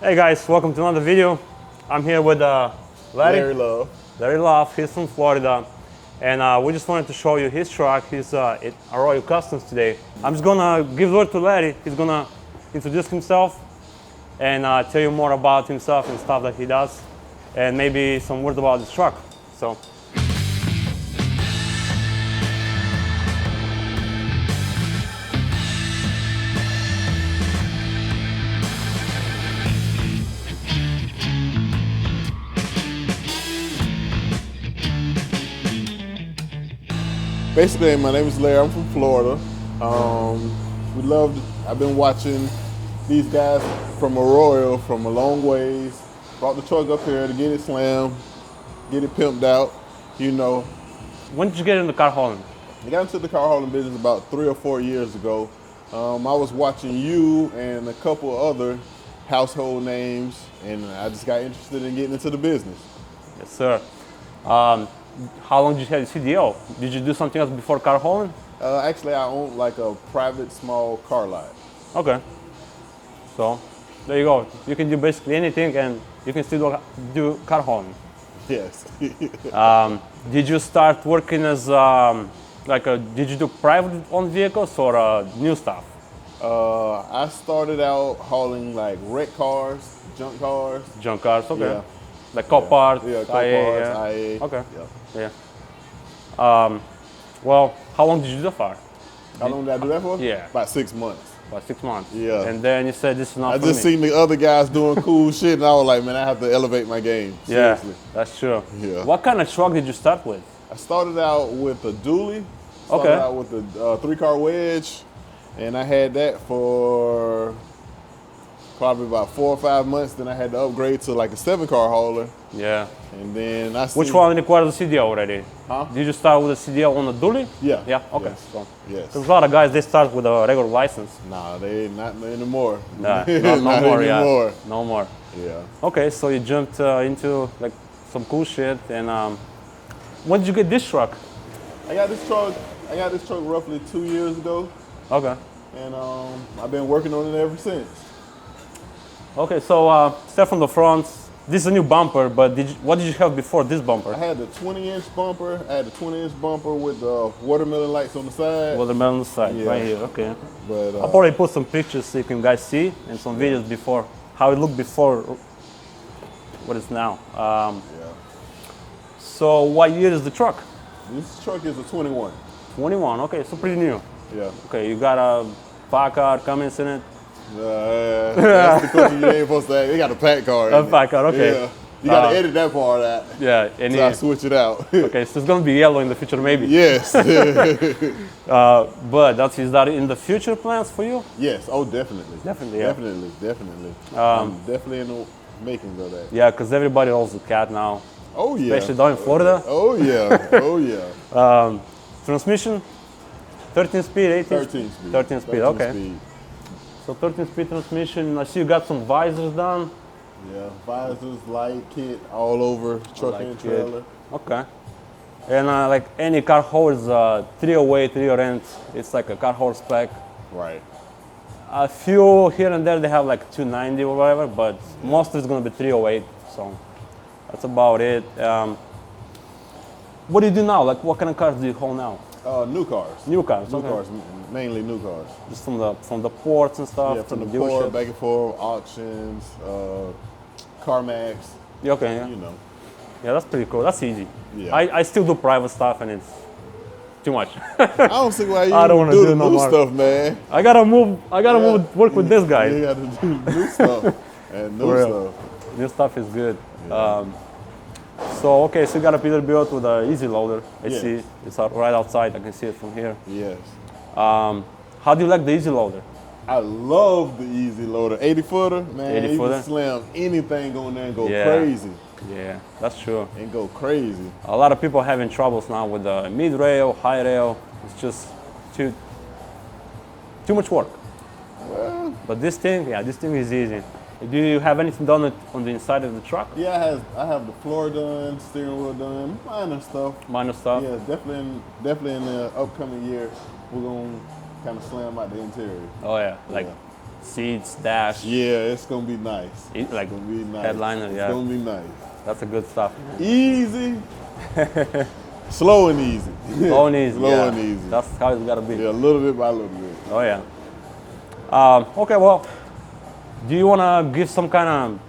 Hey guys, welcome to another video. I'm here with Larry Love. Larry Love, he's from Florida. And we just wanted to show you his truck. He's at Arroyo Customs today. I'm just gonna give the word to Larry. He's gonna introduce himself and tell you more about himself and stuff that he does. And maybe some words about his truck. So. Basically, my name is Larry. I'm from Florida. I've been watching these guys from Arroyo from a long ways. Brought the truck up here to get it slammed, get it pimped out, you know. When did you get into car hauling? I got into the car hauling business about 3 or 4 years ago. I was watching you and a couple other household names, and I just got interested in getting into the business. Yes, sir. How long did you have the CDL? Did you do something else before car hauling? Actually, I own like a private small car lot. Okay. So, there you go. You can do basically anything and you can still do car hauling. Yes. Did you start working as, did you do private owned vehicles or new stuff? I started out hauling like wrecked cars, junk cars. Junk cars, okay. Yeah. Like Copart, Yeah, IA, IA. Okay. Yeah. Yeah. Well, how long did you do that for? How long did I do that for? Yeah. About 6 months. About 6 months. Yeah. And then you said this is not I for just me. seen the other guys doing cool shit, and I was like, man, I have to elevate my game. Yeah, Seriously. that's true. Yeah. What kind of truck did you start with? I started out with a dually. Started Okay. out with a 3-car wedge, and I had that for probably about 4 or 5 months. Then I had to upgrade to like a 7-car hauler. Yeah. And then I Which one requires a CDL already? Huh? Did you start with a CDL on a dually? Yeah. Yeah, okay. Yes. So, Yes. there's a lot of guys, they start with a regular license. Nah, they not anymore. Nah, no Not more, anymore. yeah. No more. Yeah. Okay, so you jumped into like some cool shit. And when did you get this truck? I got this truck roughly 2 years ago, Okay. and I've been working on it ever since. Okay, so start from the front. This is a new bumper, but what did you have before this bumper? I had the 20-inch bumper. I had the 20-inch bumper with the watermelon lights on the side. Watermelon on the side, Yeah. right here. Okay. But I'll probably put some pictures so you can guys see and some videos before how it looked before what it's now. yeah. So what year is the truck? This truck is a 21. 21. Okay, so pretty new. Yeah. Okay, you got a Packard Cummins in it. That's the question you ain't supposed to ask. They got a pack car. in A it. Packard, okay. Yeah. You gotta edit that part out. Yeah. And So I switch it out. okay, so it's gonna be yellow in the future, maybe. Yes. But is that in the future plans for you? Yes. Oh, definitely. Definitely, yeah. Definitely. I'm definitely in the makings of that. Yeah, because everybody owns a cat now, Oh yeah. especially down in Florida. Oh yeah. Oh yeah. Transmission, 13 speed, 18 13 speed. 13 speed, 13 okay. speed. So 13 speed transmission. I see you got some visors done. Yeah, visors, light kit, all over, truck Light and kit. trailer. Okay. And like any car holds 308, 308, it's like a car hold spec. Right. A few here and there they have like 290 or whatever, but most of it's gonna be 308. So that's about it. What do you do now? Like what kind of cars do you haul now? New cars. New cars. New okay. cars, mainly new cars. Just from the ports and stuff. Yeah, to from the dealership. port, back and forth, auctions, CarMax, Yeah, okay. Yeah. you know. Yeah, that's pretty cool. That's easy. Yeah. I still do private stuff and it's too much. I don't see why you I don't wanna do do the no new more. stuff, man. I gotta move. Work with this guy. You gotta do new stuff and new For real. stuff. This stuff is good. Yeah. So okay, so you got a Peterbilt with an easy loader. I Yes. see it's right outside. I can see it from here. Yes. How do you like the easy loader? I love the Easy Loader. 80-footer, man. 80 You footer? can slam anything on there and go Yeah. crazy. Yeah, that's true. And go crazy. A lot of people are having troubles now with the mid rail, high rail. It's just too much work. Well, But this thing is easy. Do you have anything done on the inside of the truck? yeah, I have the floor done, steering wheel done, minor stuff. Minor stuff? Yeah, definitely in the upcoming year, we're gonna kind of slam out the interior. Oh yeah, like Yeah. seats, dash, Yeah, it's gonna be nice. like It's gonna be nice. headliner. It's Yeah, gonna be nice. that's a good stuff. Easy. Slow and easy. Slow and easy. Slow yeah. and easy. That's how it's gotta be. Yeah, a little bit by a little bit. Oh yeah. Okay, well, do you wanna give some kind of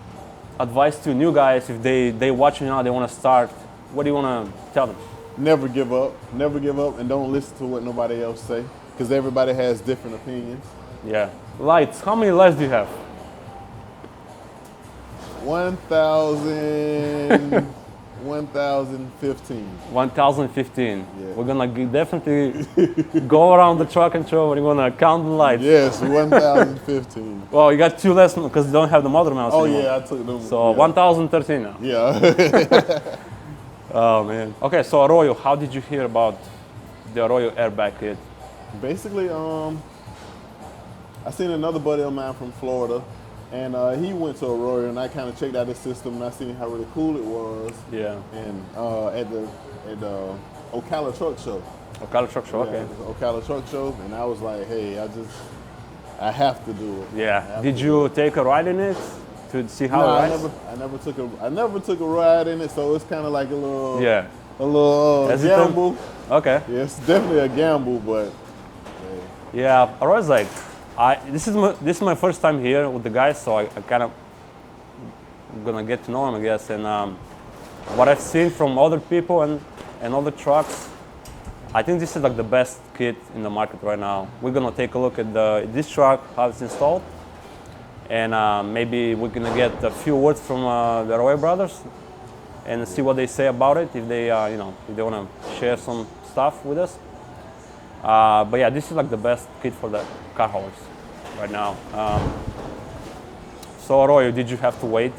advice to new guys if they watching now, they wanna start? What do you wanna tell them? Never give up. Never give up, and don't listen to what nobody else say, because everybody has different opinions. Yeah. Lights. How many lights do you have? 1,000, 1,015. 1,015. Yeah. We're gonna definitely go around the truck and show. We're gonna count the lights. Yes, 1,015. Well, you got two less because you don't have the motor mounts Oh anymore. yeah, I took them. So yeah. 1,013 now. Yeah. Oh man. Okay, so Arroyo, how did you hear about the Arroyo airbag kit? Basically, I seen another buddy of mine from Florida, and he went to Arroyo, and I kind of checked out his system, and I seen how really cool it was. Yeah. And at the Ocala Truck Show. Ocala Truck Show. Okay. Yeah, the Ocala Truck Show, and I was like, hey, I have to do it. Yeah. Did you take a ride in it to see how No, it rides? I never took a ride in it, so it's kind of like a little Hesitant? gamble. Okay. Yeah, it's definitely a gamble, but Yeah, Arroyo's like, this is my first time here with the guys, so I kind of gonna get to know him, I guess. And what I've seen from other people and other trucks, I think this is like the best kit in the market right now. We're gonna take a look at this truck, how it's installed, and maybe we're gonna get a few words from the Arroyo brothers and see what they say about it, if they if they wanna share some stuff with us. But yeah, this is like the best kit for the car haulers right now. So Arroyo, did you have to wait?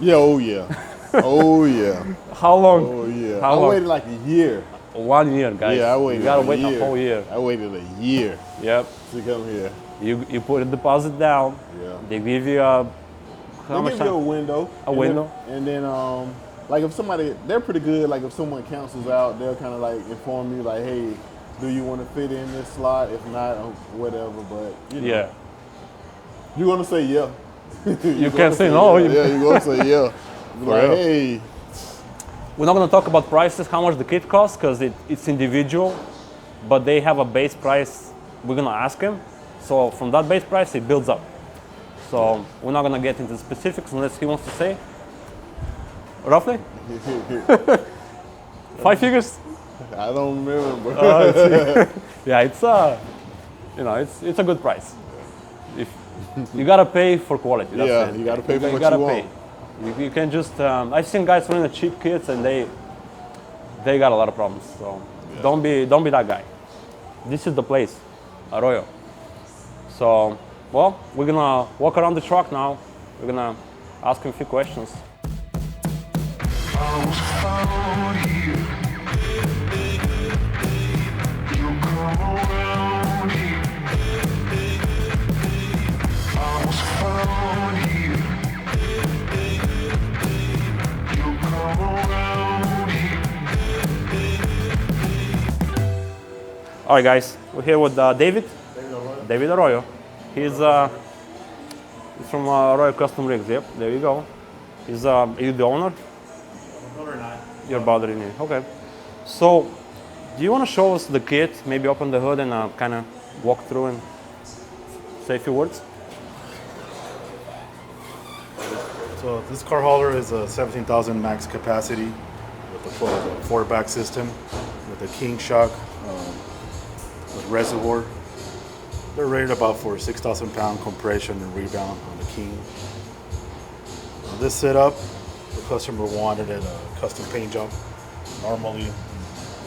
yeah, oh yeah, oh yeah, How long? oh yeah. How I long? waited like a year. 1 year, guys. Yeah, I waited. You gotta a wait year. a whole year. I waited a year Yep. to come here. You put a deposit down. Yeah. They give you a how They much give you a time? window. A window? And then like if somebody, they're pretty good. Like if someone cancels out, they'll kind of like inform you like, hey, do you want to fit in this slot? If not, whatever. But you know, Yeah. you're gonna say yeah. You can't say no. Yeah, you're gonna say yeah. Be For like, real. hey, We're not gonna talk about prices, how much the kit costs, because it's individual, but they have a base price. We're gonna ask him. So from that base price, it builds up. So we're not gonna get into specifics unless he wants to say. Roughly? 5 figures? I don't remember. Yeah, it's it's a good price. If you gotta pay for quality. That's Yeah, it. you gotta pay for what gotta you pay. want. You can just. I've seen guys running the cheap kits and they got a lot of problems. So don't be that guy. This is the place, Arroyo. So well, we're gonna walk around the truck now. We're gonna ask him a few questions. All right, guys, we're here with David. David Arroyo. He's from Arroyo Custom Rigs. Yep, there you go. Are you the owner? Your brother in here. Okay. So, do you want to show us the kit? Maybe open the hood and kind of walk through and say a few words. So this car hauler is a 17,000 max capacity with a four-back system with a king shock with reservoir. They're rated about for 6,000 pound compression and rebound on the king. This setup, the customer wanted a custom paint job. Normally,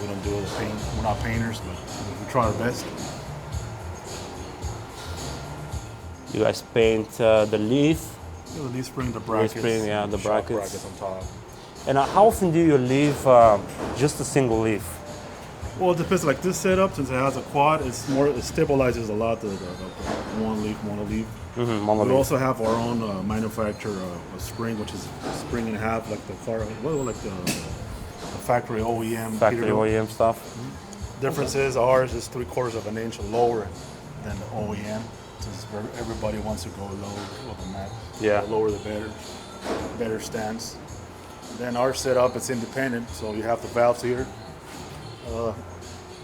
we don't do the paint. We're not painters, but we try our best. You guys paint the leaf. The leaf spring, the brackets, spring, yeah, the shock brackets. on top. And how often do you leave just a single leaf? Well, it depends. Like this setup, since it has a quad, it stabilizes a lot the one leaf, monoleaf. We also have our own manufacturer a spring, which is spring and a half, like the car, the factory OEM. Factory Peterbilt. OEM stuff. Difference is ours is 3/4 of an inch lower than the OEM. It's since everybody wants to go low or the max. Yeah. The lower the better stance. Then our setup is independent, so you have the valves here,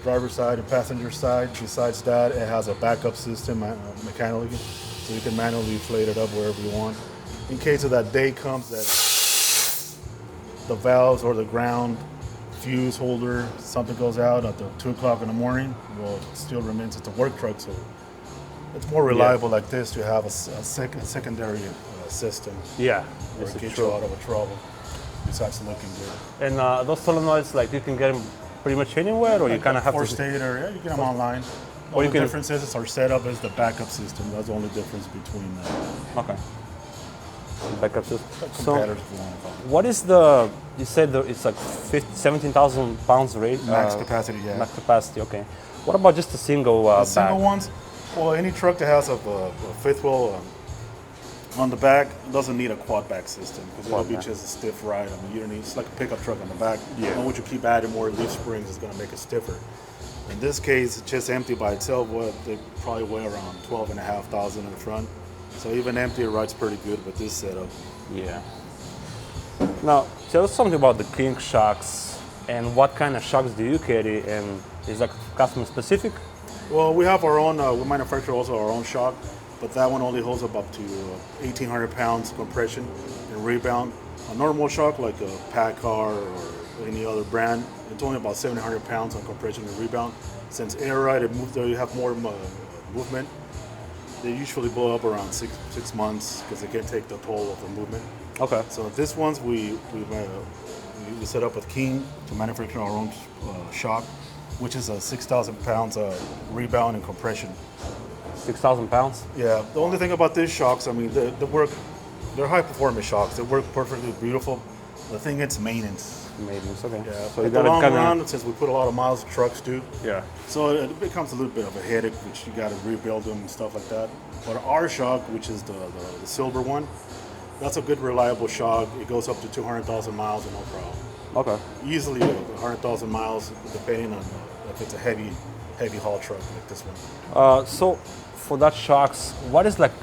driver's side and passenger side. Besides that, it has a backup system mechanically, so you can manually inflate it up wherever you want. In case of that day comes that the valves or the ground fuse holder, something goes out at the 2 o'clock in the morning, well, it still remains, it's a work truck, so it's more reliable like this to have a secondary system. Yeah, Or this is get true. you out of a trouble. Besides looking good. And those solenoids, like you can get them pretty much anywhere, or you kind of have to. State or yeah, you get them online. Or you The can- difference is our setup is the backup system. That's the only difference between Okay. Backup system. So, competitors. If you want to call it. what is the? You said it's like 17,000 pounds rate. Max capacity, yeah. Max capacity. Okay. What about just a single The bag? single ones, well, any truck that has a fifth wheel on the back doesn't need a quad back system because it'll Quad be back. just a stiff ride. I mean, you don't need, it's like a pickup truck on the back. Yeah. And once you keep adding more leaf springs, it's going to make it stiffer. In this case, it's just empty by itself. Well, they probably weigh around 12,500 in the front. So even empty, it rides pretty good with this setup. Yeah. Now, tell us something about the King shocks and what kind of shocks do you carry, and is that custom specific? Well, we have our own, we manufacture also our own shock, but that one only holds up to 1,800 pounds compression and rebound. A normal shock like a PACCAR or any other brand, it's only about 700 pounds on compression and rebound. Since air ride, you have more movement. They usually blow up around six months because they can't take the toll of the movement. Okay. So this one's we set up with King to manufacture our own shock, which is a 6,000 pounds rebound and compression. 6,000 pounds? Yeah, the only thing about these shocks, I mean, they're high performance shocks. They work perfectly beautiful. The thing is maintenance. Maintenance, okay. Yeah, So you in the gotta long kind run, since we put a lot of miles, trucks do. Yeah. So it becomes a little bit of a headache, which you got to rebuild them and stuff like that. But our shock, which is the silver one, that's a good reliable shock. It goes up to 200,000 miles and no problem. Okay. Easily 100,000 miles, depending on if it's a heavy haul truck like this one. So for that shocks, what is like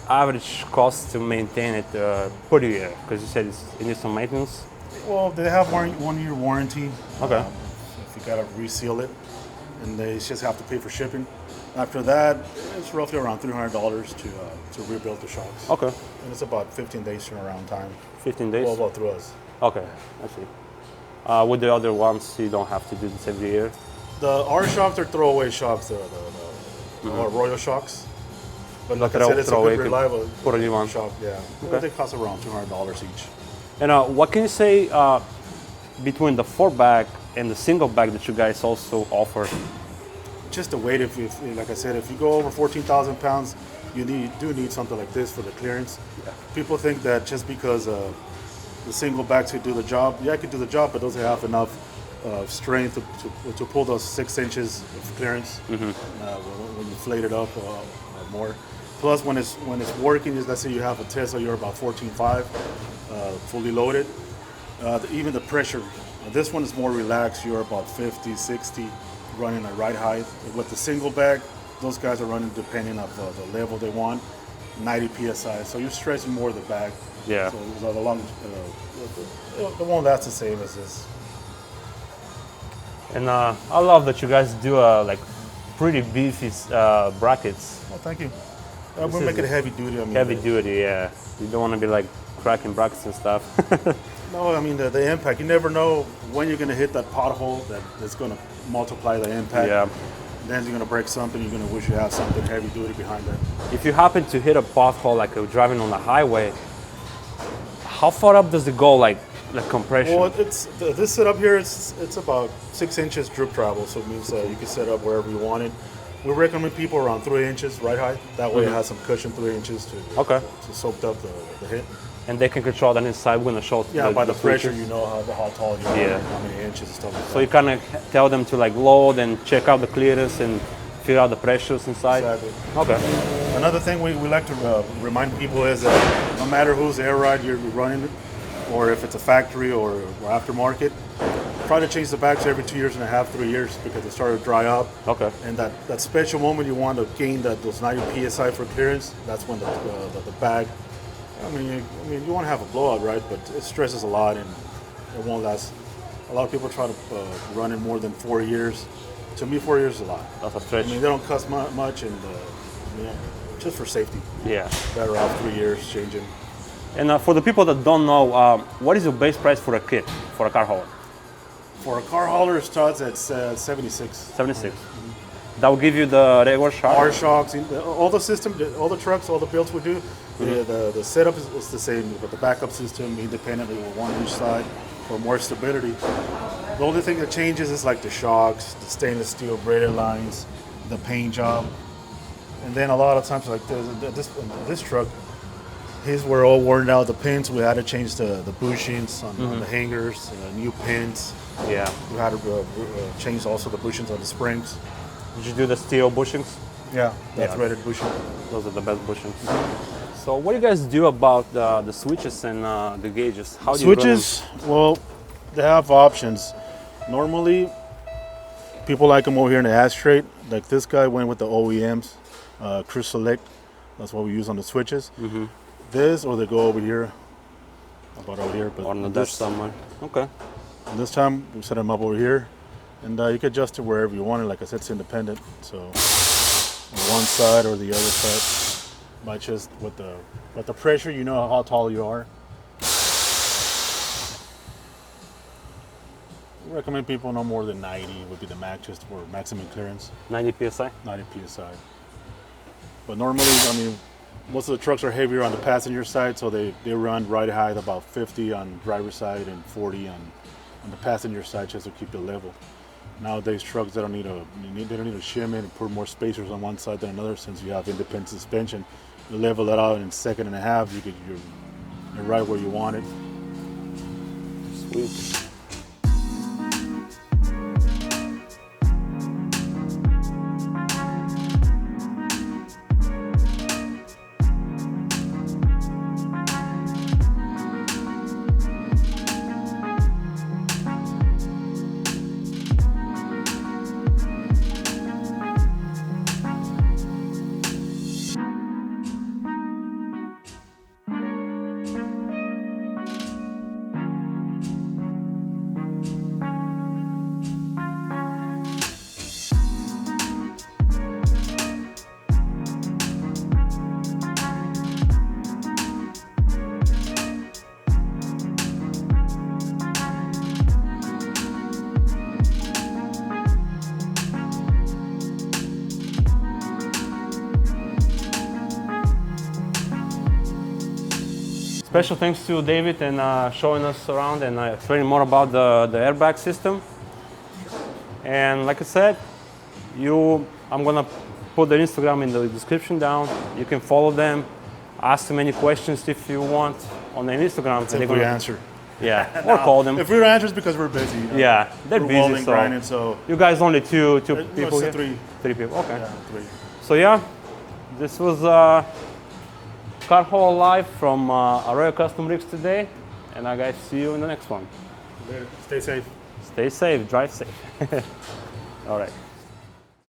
average cost to maintain it per year? Because you said it needs some maintenance. Well, they have 1 year warranty. Okay. If you gotta reseal it, and they just have to pay for shipping. After that, it's roughly around $300 to rebuild the shocks. Okay. And it's about 15 days turnaround time. 15 days? Well, through us. Okay, I see. With the other ones, you don't have to do this every year. Our shocks are throwaway shocks, the Arroyo shocks. But like I throw- said, it's a throwaway, good can reliable put a new one. shock. Yeah. Okay. They cost around $200 each. And what can you say between the 4-bag and the single bag that you guys also offer? Just the weight, if like I said, if you go over 14,000 pounds, you do need something like this for the clearance. Yeah. People think that just because the single bags could do the job, yeah, it could do the job, but doesn't have enough strength to pull those 6 inches of clearance when you inflate it up more. Plus, when it's working, let's say you have a Tesla, you're about 14.5, fully loaded. Even the pressure, this one is more relaxed. You're about 50, 60, running at right height. With the single bag, those guys are running depending on the level they want, 90 psi. So you're stretching more of the bag. Yeah. So the long, the one that's the same as this. And I love that you guys do like pretty beefy brackets. Well, thank you. This We're is making it heavy duty. I mean, Heavy duty, yeah. You don't want to be like cracking brackets and stuff. No, I mean the impact. You never know when you're going to hit that pothole that's going to multiply the impact. Yeah. Then you're going to break something. You're going to wish you had something heavy duty behind that. If you happen to hit a pothole like driving on the highway, how far up does it go, like compression? Well, this setup here. It's about 6 inches drip travel, so it means you can set up wherever you want it. We recommend people around 3 inches ride height. That way it has some cushion, 3 inches to soak up the hit. And they can control that inside when the show. Yeah, by the pressure, switches. you know how tall you are, Yeah. how many inches and stuff like that. So you kind of tell them to like load and check out the clearance and figure out the pressures inside. Exactly. Okay. Another thing we like to remind people is that no matter whose air ride you're running, or if it's a factory or aftermarket, try to change the bags every 2.5 years, 3 years because it started to dry up. Okay. And that special moment you want to gain those 90 psi for clearance, that's when the bag. I mean, you want to have a blowout, right? But it stresses a lot and it won't last. A lot of people try to run it more than 4 years. To me, 4 years is a lot. That's a stretch. I mean, they don't cost much, and just for safety. Yeah. Better off 3 years changing. And for the people that don't know, what is your base price for a kit for a car hauler? For a car hauler, it starts at 76. 76. That will give you the regular shock? R shocks, all the system, all the trucks, all the builds we do, the setup is the same, but the backup system independently with one on each side for more stability. The only thing that changes is like the shocks, the stainless steel braided lines, the paint job, and then a lot of times like this truck, his were all worn out. The pins, we had to change the bushings on the hangers, new pins. Yeah. We had to change also the bushings on the springs. Did you do the steel bushings? Yeah, the Yeah. threaded bushing. Those are the best bushings. So what do you guys do about the switches and the gauges? How do you run Switches, well, they have options. Normally, people like them over here in the ash straight. Like this guy went with the OEMs, Chris Select. That's what we use on the switches. This, or they go over here, about over here. But on the dash somewhere? Okay. this time, we set them up over here. And you can adjust it wherever you want it. Like I said, it's independent. So on one side or the other side, by just with the pressure, you know how tall you are. We recommend people no more than 90 would be the max, just for maximum clearance. 90 psi? 90 psi. But normally, I mean, most of the trucks are heavier on the passenger side, so they run ride height about 50 on driver's side and 40 on the passenger side, just to keep it level. Nowadays, trucks they don't need to shim it and put more spacers on one side than another. Since you have independent suspension, you level it out in a second and a half. You're right where you want it. Sweet. Special thanks to David and showing us around and explaining more about the airbag system. And like I said, I'm gonna put their Instagram in the description down. You can follow them, ask them any questions if you want on their Instagram. If we answer. Yeah, or call them. If we don't answer, it's because we're busy. Yeah, they're we're busy. welding, So grinding, so you guys only two people here? three. Three people. Okay. Yeah, 3. So yeah, this was Car Haul Live from Arroyo Custom Rigs today, and I guys see you in the next one. Stay safe. Stay safe, drive safe. All right.